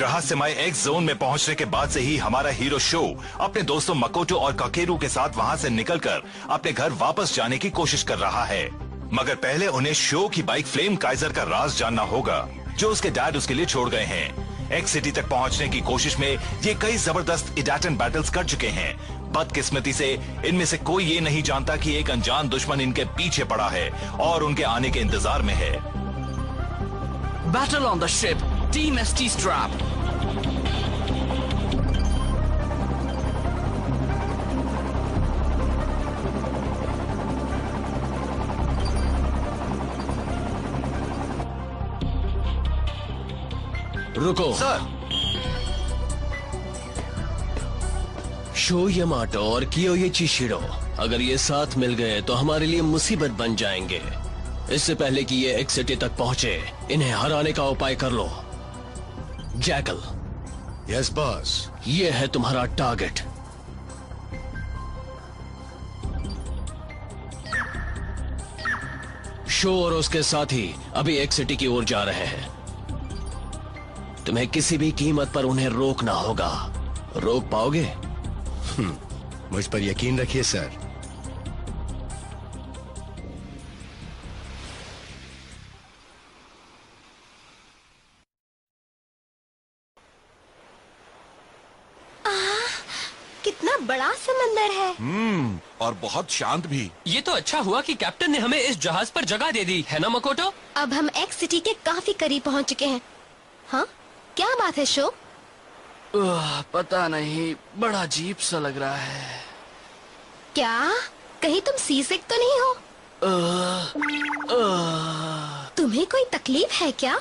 रहस्यमय x zone में पहुंचने के बाद से ही हमारा हीरो शो अपने दोस्तों मकोटो और काकेरू के साथ वहां से निकलकर अपने घर वापस जाने की कोशिश कर रहा है। मगर पहले उन्हें शो की बाइक फ्लेम काइजर का राज जानना होगा, जो उसके डैड उसके लिए छोड़ गए हैं। एक्स सिटी तक पहुंचने की कोशिश में ये कई जबरदस्त इडाटन बैटल्स कर चुके हैं। बदकिस्मती से इनमें से कोई ये नहीं जानता कि एक अनजान दुश्मन इनके पीछे पड़ा है और उनके आने के इंतजार में है। Battle on the ship, Team ST strapped. रुको सर। शो यमाटो और कियोइची शिरो अगर ये साथ मिल गए तो हमारे लिए मुसीबत बन जाएंगे। इससे पहले कि ये एक्स सिटी तक पहुंचे, इन्हें हराने का उपाय कर लो। जैकल। Yes boss. ये है तुम्हारा टारगेट। शो और उसके साथी अभी एक्स सिटी की ओर जा रहे हैं। तुम्हें किसी भी कीमत पर उन्हें रोकना होगा। रोक पाओगे? मुझ पर यकीन रखिए सर। कितना बड़ा समंदर है। और बहुत शांत भी। ये तो अच्छा हुआ कि कैप्टन ने हमें इस जहाज पर जगह दे दी, है ना मकोटो? अब हम एक्स सिटी के काफी करीब पहुंच चुके हैं। हाँ, क्या बात है शो? पता नहीं, बड़ा अजीब सा लग रहा है। क्या कहीं तुम सी सिक तो नहीं हो? तुम्हें कोई तकलीफ है क्या?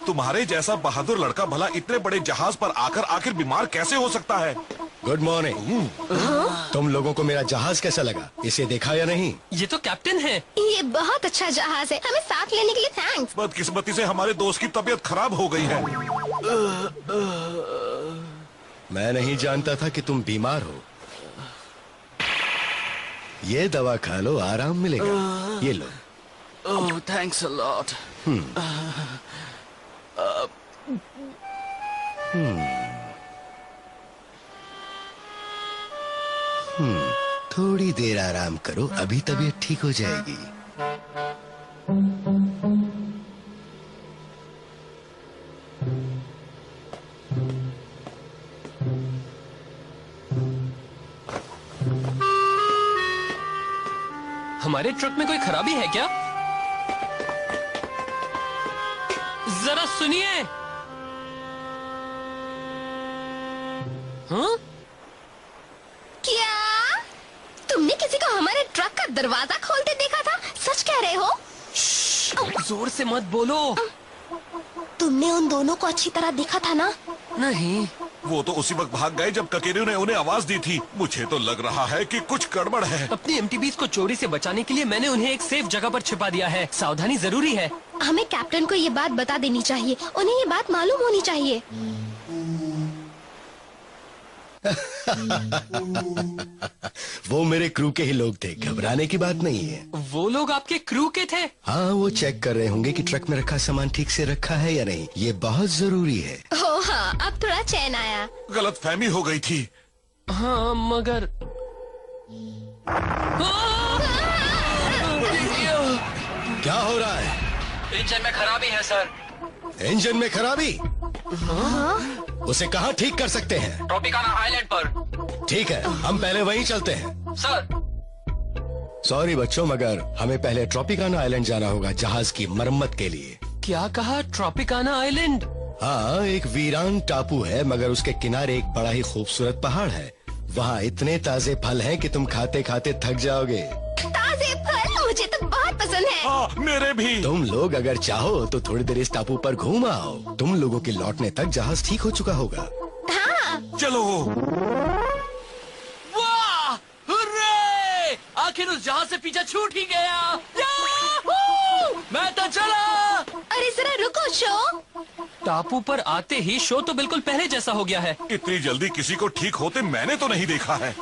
तुम्हारे जैसा बहादुर लड़का भला इतने बड़े जहाज पर आकर आखिर बीमार कैसे हो सकता है? Good morning. तुम लोगों को मेरा जहाज कैसा लगा? इसे देखा या नहीं? ये तो कैप्टन है। ये बहुत अच्छा जहाज है, हमें साथ लेने के लिए थैंक्स। बदकिस्मती से हमारे दोस्त की तबीयत खराब हो गई है। मैं नहीं जानता था कि तुम बीमार हो। ये दवा खा लो, आराम मिलेगा। ये लो। ओह, थैंक्स अ लॉट। थोड़ी देर आराम करो, अभी तबीयत ठीक हो जाएगी। हमारे ट्रक में कोई खराबी है क्या? जरा सुनिए। हाँ? क्या तुमने किसी को हमारे ट्रक का दरवाजा खोलते देखा था? सच कह रहे हो? जोर से मत बोलो। तुमने उन दोनों को अच्छी तरह देखा था ना? नहीं। वो तो उसी वक्त भाग गए जब ककेरू ने उन्हें आवाज दी थी। मुझे तो लग रहा है कि कुछ गड़बड़ है। अपनी एमटीबीज को चोरी से बचाने के लिए मैंने उन्हें एक सेफ जगह पर छिपा दिया है। सावधानी जरूरी है। हमें कैप्टन को ये बात बता देनी चाहिए, उन्हें ये बात मालूम होनी चाहिए। वो मेरे क्रू के ही लोग थे, घबराने की बात नहीं है। वो लोग आपके क्रू के थे? हाँ, वो चेक कर रहे होंगे कि ट्रक में रखा सामान ठीक से रखा है या नहीं। ये बहुत जरूरी है। ओ हाँ, अब थोड़ा चैन आया। गलतफहमी हो गई थी। हाँ, मगर क्या हो रहा है? इंजन में खराबी है सर। इंजन में खराबी? उसे कहाँ ठीक कर सकते हैं? ट्रॉपिकाना आइलैंड पर। ठीक है, हम पहले वहीं चलते हैं। सर। सॉरी बच्चों, मगर हमें पहले ट्रॉपिकाना आइलैंड जाना होगा जहाज की मरम्मत के लिए। क्या कहा? Tropicana island? हाँ, एक वीरान टापू है, मगर उसके किनारे एक बड़ा ही खूबसूरत पहाड़ है। वहाँ इतने ताजे फल हैं कि तुम खाते खाते थक जाओगे। ताजे फल मुझे तो बहुत पसंद है। हाँ, मेरे भी। तुम लोग अगर चाहो तो थोड़ी देर इस टापू पर घूम आओ। तुम लोगों के लौटने तक जहाज ठीक हो चुका होगा। हाँ। चलो। वाह! हुर्रे! आखिर उस जहाज से पीछा छूट ही गया। याहू! मैं तो चला। अरे जरा रुको शो। टापू पर आते ही शो तो बिल्कुल पहले जैसा हो गया है। इतनी जल्दी किसी को ठीक होते मैंने तो नहीं देखा है।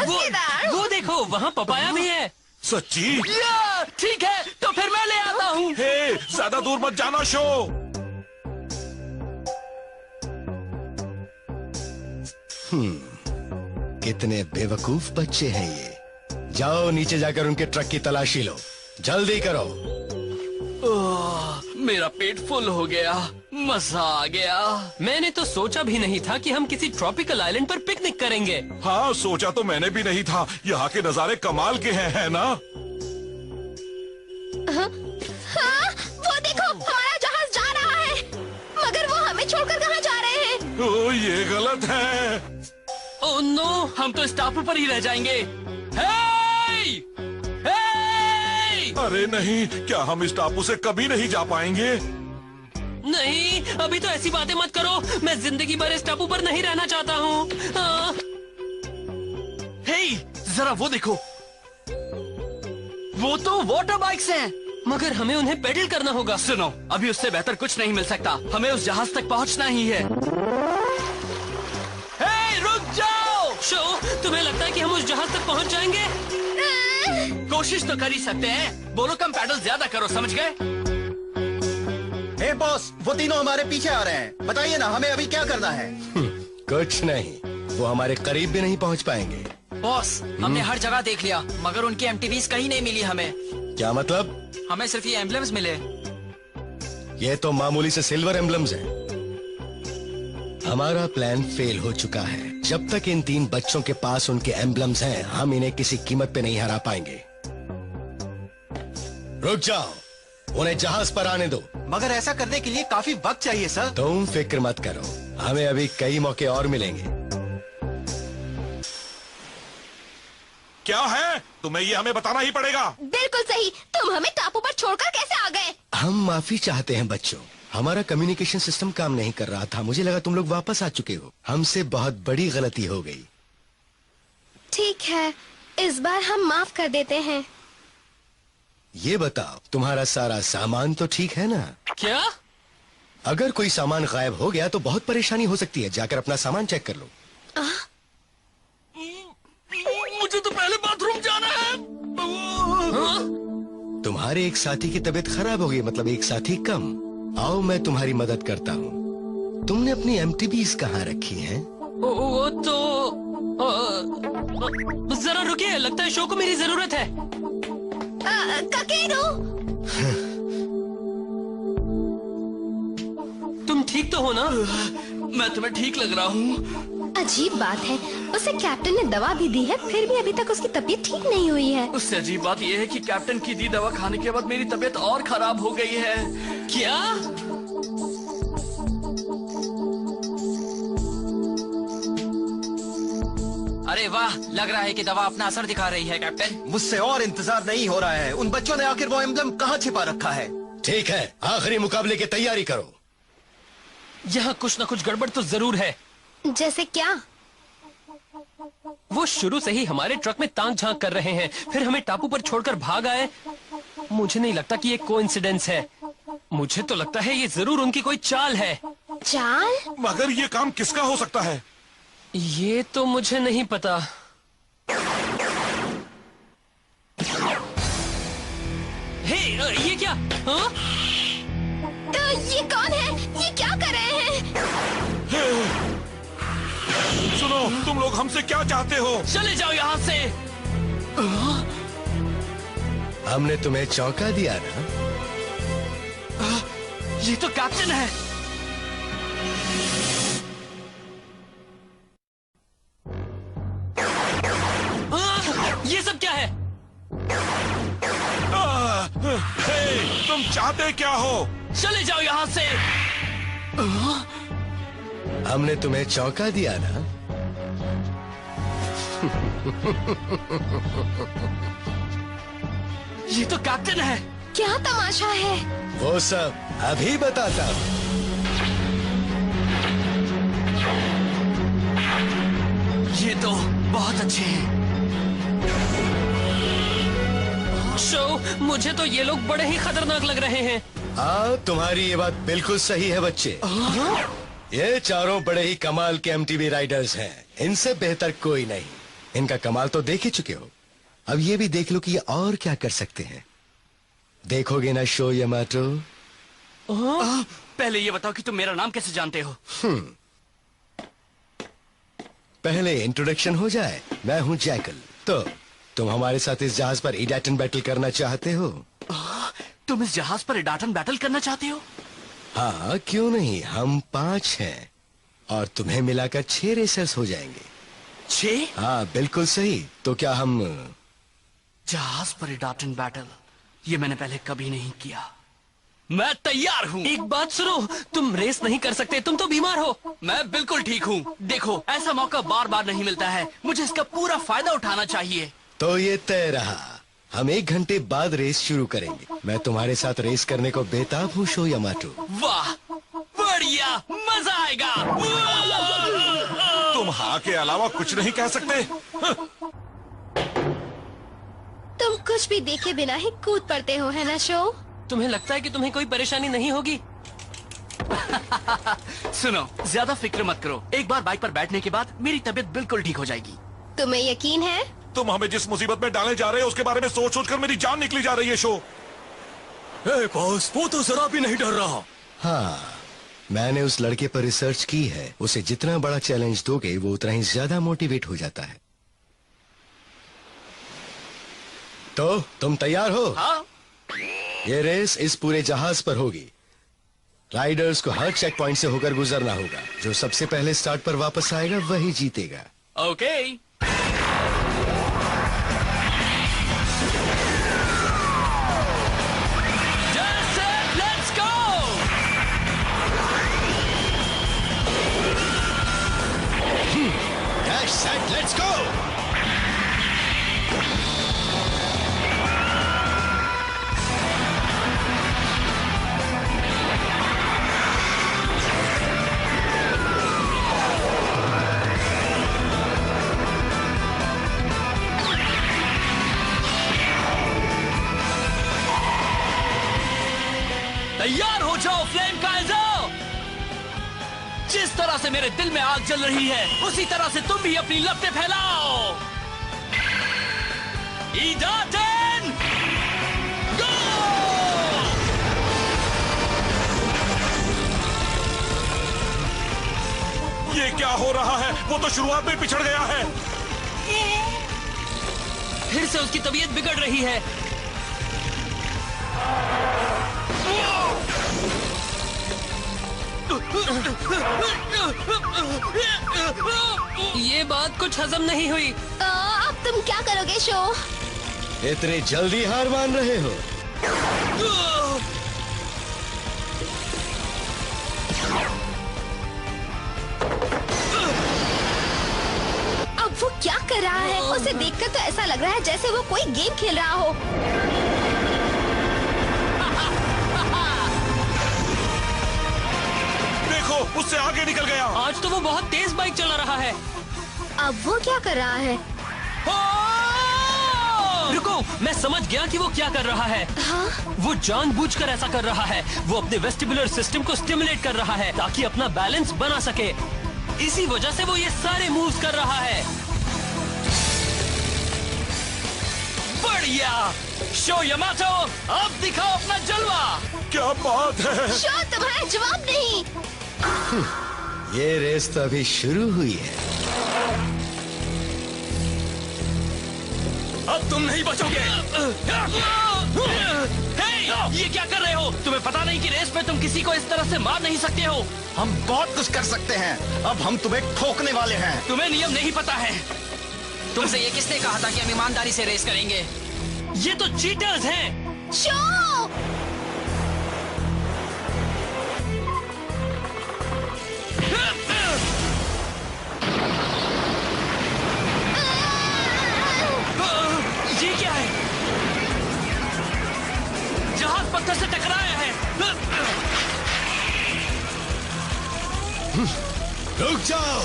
केदार। वो देखो वहाँ पपाया भी है। सच्ची? या, ठीक है, तो फिर मैं ले आता हूँ। हे, ज्यादा दूर मत जाना शो। कितने बेवकूफ बच्चे हैं ये। जाओ नीचे जाकर उनके ट्रक की तलाशी लो, जल्दी करो। मेरा पेट फुल हो गया, मजा आ गया। मैंने तो सोचा भी नहीं था कि हम किसी ट्रॉपिकल आइलैंड पर पिकनिक करेंगे। हाँ, सोचा तो मैंने भी नहीं था। यहाँ के नज़ारे कमाल के हैं, है ना? हाँ, वो देखो हमारा जहाज जा रहा है, मगर वो हमें छोड़कर कहाँ जा रहे हैं? ओ, ये गलत है। ओह नो, हम तो इस टापू पर ही रह जाएंगे। हे! हे! अरे नहीं, क्या हम इस टापू से कभी नहीं जा पाएंगे? नहीं, अभी तो ऐसी बातें मत करो। मैं जिंदगी भर इस टापू पर नहीं रहना चाहता हूँ। हाँ। हे, जरा वो देखो, वो तो वाटर बाइक्स हैं। मगर हमें उन्हें पेडल करना होगा। सुनो, अभी उससे बेहतर कुछ नहीं मिल सकता। हमें उस जहाज तक पहुंचना ही है। हे, रुक जाओ। शो, तुम्हें लगता है कि हम उस जहाज तक पहुंच जाएंगे? कोशिश तो कर ही सकते हैं। बोलो कम पैडल ज्यादा करो, समझ गए? हे बॉस, वो तीनों हमारे पीछे आ रहे हैं। बताइए ना, हमें अभी क्या करना है? कुछ नहीं, वो हमारे करीब भी नहीं पहुंच पाएंगे। बॉस, हमने हर जगह देख लिया, मगर उनकी एमटीवीज कहीं नहीं मिली हमें। क्या मतलब? हमें सिर्फ ये एम्बलम्स मिले। ये तो मामूली से सिल्वर एम्बलम्स हैं। हमारा प्लान फेल हो चुका है। जब तक इन 3 बच्चों के पास उनके एम्बलम्स हैं, हम इन्हें किसी कीमत पे नहीं हरा पाएंगे। रुक जाओ, उन्हें जहाज पर आने दो। मगर ऐसा करने के लिए काफी वक्त चाहिए सर। तुम फिक्र मत करो, हमें अभी कई मौके और मिलेंगे। क्या है? तुम्हें ये हमें बताना ही पड़ेगा। बिल्कुल सही, तुम हमें टापू पर छोड़कर कैसे आ गए? हम माफी चाहते हैं बच्चों, हमारा कम्युनिकेशन सिस्टम काम नहीं कर रहा था। मुझे लगा तुम लोग वापस आ चुके हो। हमसे बहुत बड़ी गलती हो गई। ठीक है, इस बार हम माफ कर देते हैं। ये बताओ, तुम्हारा सारा सामान तो ठीक है ना? क्या? अगर कोई सामान गायब हो गया तो बहुत परेशानी हो सकती है। जाकर अपना सामान चेक कर लो। मुझे तो पहले बाथरूम जाना है। तुम्हारे एक साथी की तबीयत खराब हो गई, मतलब एक साथी कम। आओ मैं तुम्हारी मदद करता हूँ। तुमने अपनी एमटीबीज कहाँ रखी हैं? वो तो जरा रुकिए, लगता है शो को मेरी जरूरत है। ककेरू, तुम ठीक तो हो ना? मैं तुम्हें ठीक लग रहा हूँ। अजीब बात है, उसे कैप्टन ने दवा भी दी है, फिर भी अभी तक उसकी तबीयत ठीक नहीं हुई है। उससे अजीब बात यह है कि कैप्टन की दी दवा खाने के बाद मेरी तबीयत और खराब हो गई है। क्या? अरे वाह, लग रहा है कि दवा अपना असर दिखा रही है कैप्टन। मुझसे और इंतजार नहीं हो रहा है। उन बच्चों ने आखिर वो एम्बलम कहाँ छिपा रखा है? ठीक है, आखिरी मुकाबले की तैयारी करो। यहाँ कुछ न कुछ गड़बड़ तो जरूर है। जैसे क्या? वो शुरू से ही हमारे ट्रक में ताक झांक कर रहे हैं, फिर हमें टापू पर छोड़कर भाग आए। मुझे नहीं लगता कि ये कोइंसिडेंस है। मुझे तो लगता है ये जरूर उनकी कोई चाल है। चाल? मगर ये काम किसका हो सकता है? ये तो मुझे नहीं पता। हे, ये क्या? हाँ? ये कौन है? ये क्या कर रहे हैं? सुनो, तुम लोग हमसे क्या चाहते हो? चले जाओ यहाँ से। हमने तुम्हें चौंका दिया ना? ये तो कैप्टन है। ये सब क्या है? हे, तुम चाहते क्या हो? चले जाओ यहाँ से। हमने तुम्हें चौंका दिया ना? ये तो कैप्टन है। क्या तमाशा है? वो सब अभी बताता हूँ। ये तो बहुत अच्छे हैं। शो, मुझे तो ये लोग बड़े ही खतरनाक लग रहे हैं। हाँ, तुम्हारी ये बात बिल्कुल सही है बच्चे। ये चारों बड़े ही कमाल के एमटीवी राइडर्स हैं। इनसे बेहतर कोई नहीं। इनका कमाल तो देख ही चुके हो, अब ये भी देख लो कि ये और क्या कर सकते हैं। देखोगे ना शो यमाटो? पहले ये बताओ कि तुम मेरा नाम कैसे जानते हो? पहले इंट्रोडक्शन हो जाए। मैं हूँ जैकल। तो तुम हमारे साथ इस जहाज पर इडाटन बैटल करना चाहते हो? तुम इस जहाज पर इडाटन बैटल करना चाहते हो? हाँ, क्यों नहीं। हम 5 हैं और तुम्हें मिलाकर 6 रेसर्स हो जाएंगे। 6? हाँ, बिल्कुल सही। तो क्या हम जहाज पर इडाटन बैटल, ये मैंने पहले कभी नहीं किया। मैं तैयार हूँ। एक बात सुनो, तुम रेस नहीं कर सकते, तुम तो बीमार हो। मैं बिल्कुल ठीक हूँ। देखो, ऐसा मौका बार बार नहीं मिलता है, मुझे इसका पूरा फायदा उठाना चाहिए। तो ये तय रहा। हम 1 घंटे बाद रेस शुरू करेंगे। मैं तुम्हारे साथ रेस करने को बेताब हूँ शो यमाटो। वाह, बढ़िया, मजा आएगा। तुम हाँ के अलावा कुछ नहीं कह सकते? तुम कुछ भी देखे बिना ही कूद पड़ते हो, है ना शो? तुम्हें लगता है कि तुम्हें कोई परेशानी नहीं होगी? सुनो, ज्यादा फिक्र मत करो। एक बार बाइक पर बैठने के बाद मेरी तबीयत बिल्कुल ठीक हो जाएगी। तुम्हें यकीन है? तुम हमें जिस मुसीबत में डाले जा रहे हो उसके बारे में सोच सोच कर मेरी जान निकली जा रही है शो। बॉस, वो तो जरा भी नहीं डर रहा। हाँ, मैंने उस लड़के पर रिसर्च की है। उसे जितना बड़ा चैलेंज दोगे वो उतना ही ज्यादा मोटिवेट हो जाता है। तो तुम तैयार हो? हाँ? ये रेस इस पूरे जहाज पर होगी। राइडर्स को हर चेक पॉइंट से होकर गुजरना होगा। जो सबसे पहले स्टार्ट पर वापस आएगा वही जीतेगा। ओके। Let's go! तैयार हो जाओ फ्लेम काइजर। जिस तरह से मेरे दिल में आग जल रही है, उसी तरह से तुम भी अपनी लपटें फैलाओ। इडाटन गो! ये क्या हो रहा है? वो तो शुरुआत में पिछड़ गया है। फिर से उसकी तबीयत बिगड़ रही है। ये बात कुछ हजम नहीं हुई। अब तुम क्या करोगे शो? इतने जल्दी हार मान रहे हो? अब वो क्या कर रहा है? उसे देखकर तो ऐसा लग रहा है जैसे वो कोई गेम खेल रहा हो। उससे आगे निकल गया। आज तो वो बहुत तेज बाइक चला रहा है। अब वो क्या कर रहा है? रुको, मैं समझ गया कि वो क्या कर रहा है। हाँ? वो जानबूझकर ऐसा कर रहा है। वो अपने वेस्टिबुलर सिस्टम को स्टिमुलेट कर रहा है ताकि अपना बैलेंस बना सके। इसी वजह से वो ये सारे मूव्स कर रहा है। बढ़िया शो यमाटो, अब दिखाओ अपना जलवा। क्या बात है? शो तुम्हारा जवाब नहीं। ये रेस तो अभी शुरू हुई है। अब तुम नहीं बचोगे। हे, ये क्या कर रहे हो? तुम्हें पता नहीं कि रेस में तुम किसी को इस तरह से मार नहीं सकते हो। हम बहुत कुछ कर सकते हैं। अब हम तुम्हें ठोकने वाले हैं। तुम्हें नियम नहीं पता है। तुमसे ये किसने कहा था कि हम ईमानदारी से रेस करेंगे? ये तो चीटर्स हैं। शो! ये क्या है? जहाज पत्थर से टकराया है। रुक जाओ।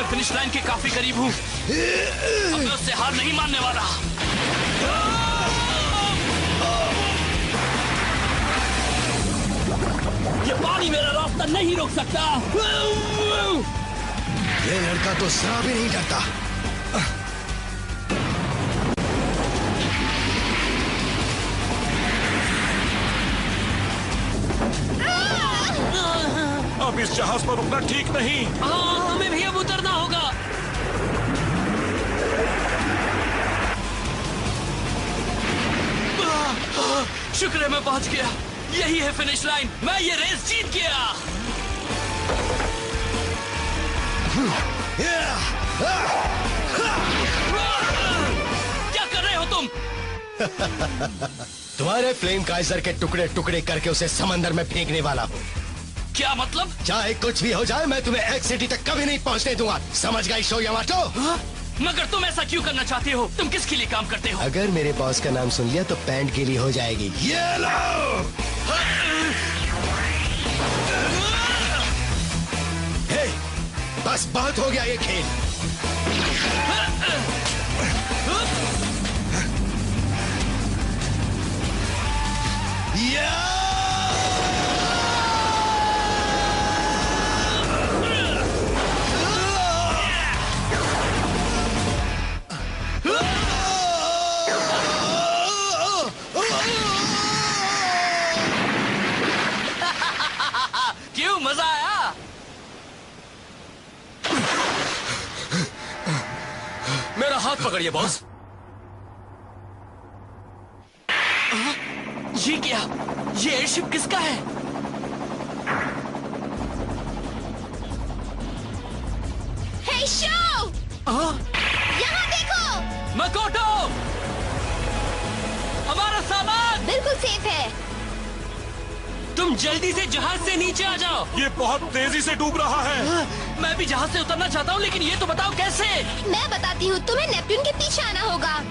मैं फिनिश लाइन के काफी करीब हूँ। अब मैं उससे हार नहीं मानने वाला। ये पानी मेरा रास्ता नहीं रोक सकता। ये लड़का तो जरा भी नहीं डरता। अब इस जहाज पर रुकना ठीक नहीं। हाँ, हमें भी अब उतरना होगा। शुक्र है मैं पहुंच गया। यही है फिनिश लाइन। मैं ये रेस जीत गया। क्या कर रहे हो तुम? तुम्हारे फ्लेम काइजर के टुकड़े टुकड़े करके उसे समंदर में फेंकने वाला हूँ। क्या मतलब? चाहे कुछ भी हो जाए, मैं तुम्हें एक्स सिटी तक कभी नहीं पहुँचने दूंगा। समझ गई शो यामाटो? मगर तुम ऐसा क्यों करना चाहते हो? तुम किसके लिए काम करते हो? अगर मेरे बॉस का नाम सुन लिया तो पैंट गीली हो जाएगी। ये लो! हे, बस बहुत हो गया ये खेल। क्यों, मजा आया? मेरा हाथ पकड़िए बॉस। ये क्या? ये एयरशिप किसका है? हे शो, यहाँ देखो। मकोटो, हमारा सामान बिल्कुल सेफ है। तुम जल्दी से जहाज से नीचे आ जाओ। ये बहुत तेजी से डूब रहा है। मैं भी जहाज से उतरना चाहता हूँ, लेकिन ये तो बताओ कैसे? मैं बताती हूँ, तुम्हें नेपट्टून के पीछे आना होगा।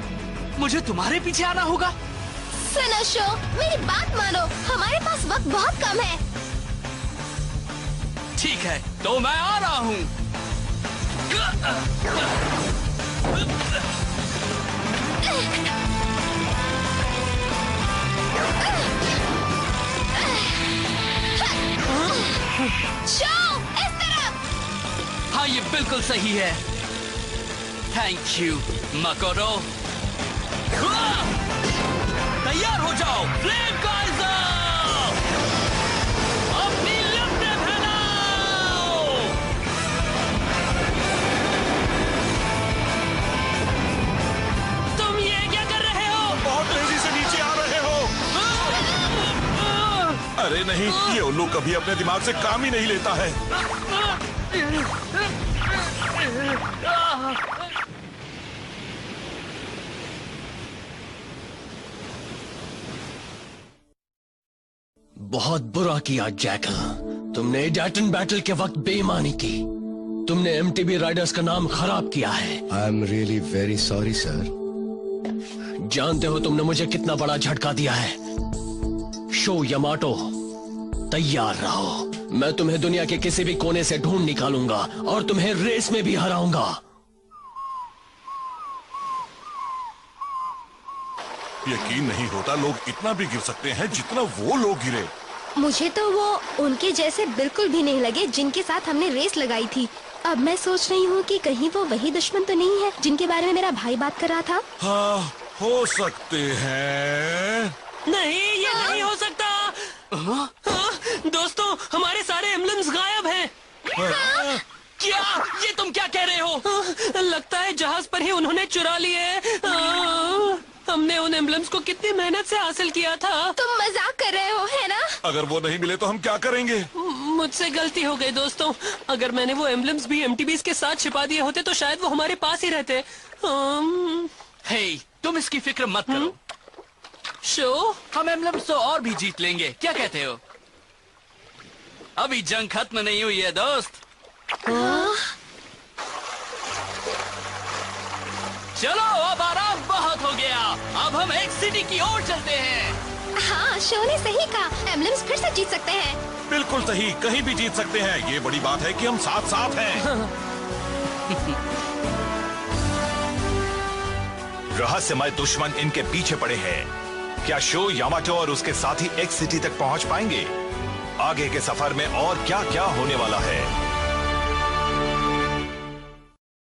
मुझे तुम्हारे पीछे आना होगा? सुनो शो, मेरी बात मानो, हमारे पास वक्त बहुत कम है। ठीक है, तो मैं आ रहा हूँ। शो, इस तरफ। हाँ, ये बिल्कुल सही है। Thank you Makoto. तैयार हो जाओ, फ्लेम काइजर! अपनी लिफ्टें फैलाओ! तुम ये क्या कर रहे हो? बहुत तेजी से नीचे आ रहे हो। अरे नहीं, ये उल्लू कभी अपने दिमाग से काम ही नहीं लेता है। बहुत बुरा किया जैकल। तुमने डैटन बैटल के वक्त बेईमानी की। तुमने एमटीबी राइडर्स का नाम खराब किया है। I am really very sorry sir. जानते हो तुमने मुझे कितना बड़ा झटका दिया है। शो यामाटो, तैयार रहो। मैं तुम्हें दुनिया के किसी भी कोने से ढूंढ निकालूंगा और तुम्हें रेस में भी हराऊंगा। यकीन नहीं होता लोग इतना भी गिर सकते हैं जितना वो लोग गिरे। मुझे तो वो उनके जैसे बिल्कुल भी नहीं लगे जिनके साथ हमने रेस लगाई थी। अब मैं सोच रही हूँ कि कहीं वो वही दुश्मन तो नहीं है जिनके बारे में मेरा भाई बात कर रहा था। हाँ, हो सकते हैं। नहीं, ये नहीं हो सकता। दोस्तों, हमारे सारे एम्बलम्स गायब हैं। क्या? ये तुम क्या कह रहे हो? लगता है जहाज पर ही उन्होंने चुरा लिए। हमने उन एम्बलम्स को कितनी मेहनत से हासिल किया था। तुम मजाक कर रहे हो, है ना? अगर वो नहीं मिले तो हम क्या करेंगे? मुझसे गलती हो गई दोस्तों। अगर मैंने वो एम्बलम्स भी एमटीबीज के साथ छिपा दिए होते तो शायद वो हमारे पास ही रहते। हे, तुम इसकी फिक्र मत करो। शो, हम एम्बलम्स तो और भी जीत लेंगे। क्या कहते हो? अभी जंग खत्म नहीं हुई है दोस्त। चलो, अब आराम बहुत हो गया। अब हम एक सिटी की ओर चलते हैं। हाँ, शो ने सही कहा। एम्बलम्स फिर से जीत सकते हैं। बिल्कुल सही, कहीं भी जीत सकते हैं। ये बड़ी बात है कि हम साथ साथ हैं। रहस्यमय दुश्मन इनके पीछे पड़े हैं। क्या शो यामाटो और उसके साथी एक्स सिटी तक पहुंच पाएंगे? आगे के सफर में और क्या क्या होने वाला है?